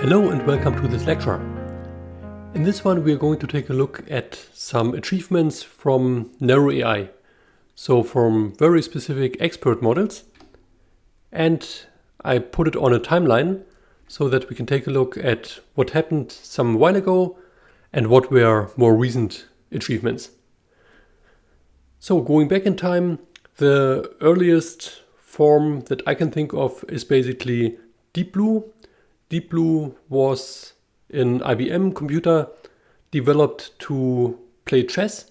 Hello and welcome to this lecture. In this one we are going to take a look at some achievements from narrow AI, so from very specific expert models, and I put it on a timeline so that we can take a look at what happened some while ago and what were more recent achievements. So going back in time, the earliest form that I can think of is basically Deep Blue. Deep Blue was an IBM computer developed to play chess,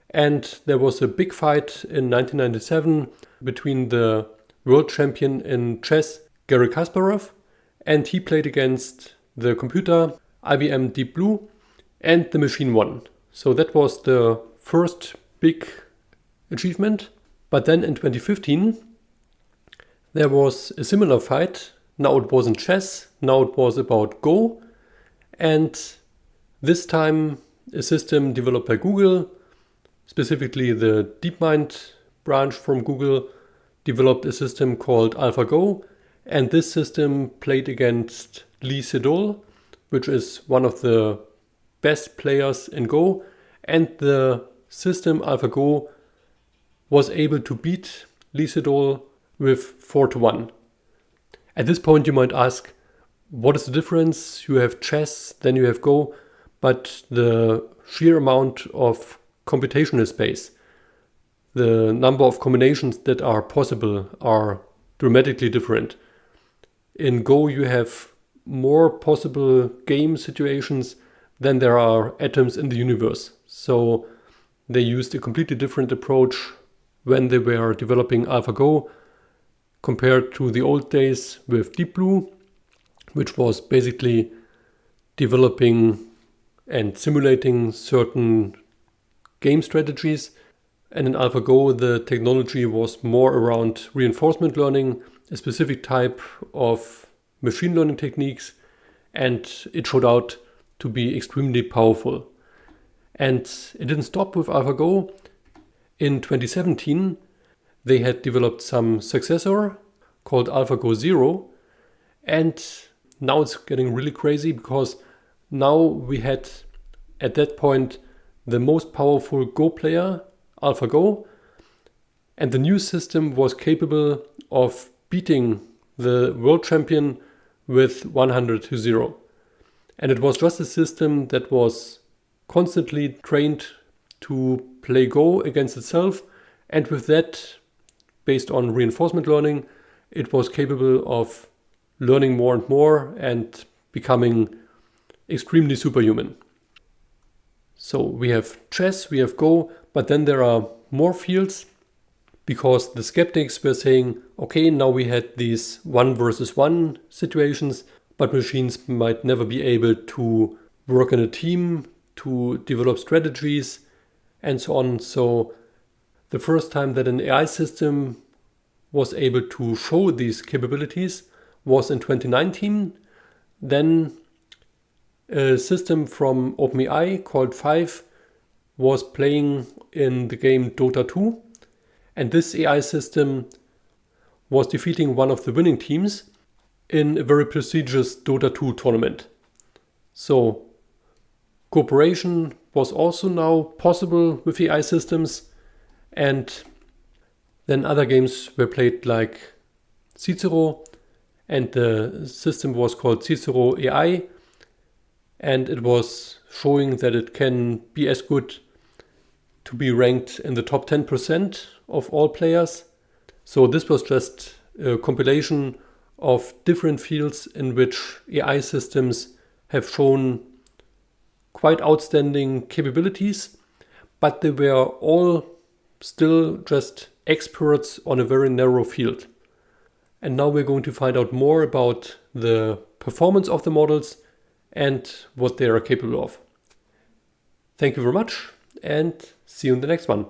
and there was a big fight in 1997 between the world champion in chess, Garry Kasparov, and he played against the computer IBM Deep Blue, and the machine won. So that was the first big achievement. But then in 2015 there was a similar fight. Now it wasn't chess, now it was about Go, and this time a system developed by Google, specifically the DeepMind branch from Google, developed a system called AlphaGo, and this system played against Lee Sedol, which is one of the best players in Go, and the system AlphaGo was able to beat Lee Sedol with 4-1. At this point you might ask, what is the difference? You have chess, then you have Go, but the sheer amount of computational space, the number of combinations that are possible are dramatically different. In Go you have more possible game situations than there are atoms in the universe. So they used a completely different approach when they were developing AlphaGo compared to the old days with Deep Blue, which was basically developing and simulating certain game strategies. And in AlphaGo, the technology was more around reinforcement learning, a specific type of machine learning techniques, and it showed out to be extremely powerful. And it didn't stop with AlphaGo. In 2017, they had developed some successor called AlphaGo Zero, and now it's getting really crazy because now we had at that point the most powerful Go player, AlphaGo, and the new system was capable of beating the world champion with 100-0. And it was just a system that was constantly trained to play Go against itself, and with that, based on reinforcement learning, it was capable of learning more and more and becoming extremely superhuman. So we have chess, we have Go, but then there are more fields, because the skeptics were saying, okay, now we had these 1 versus 1 situations, but machines might never be able to work in a team, to develop strategies, and so on. So the first time that an AI system was able to show these capabilities was in 2019. Then a system from OpenAI called Five was playing in the game Dota 2. And this AI system was defeating one of the winning teams in a very prestigious Dota 2 tournament. So cooperation was also now possible with AI systems, and then other games were played like Cicero, and the system was called Cicero AI, and it was showing that it can be as good to be ranked in the top 10% of all players. So this was just a compilation of different fields in which AI systems have shown quite outstanding capabilities, but they were all still just experts on a very narrow field. And now we're going to find out more about the performance of the models and what they are capable of. Thank you very much, and see you in the next one.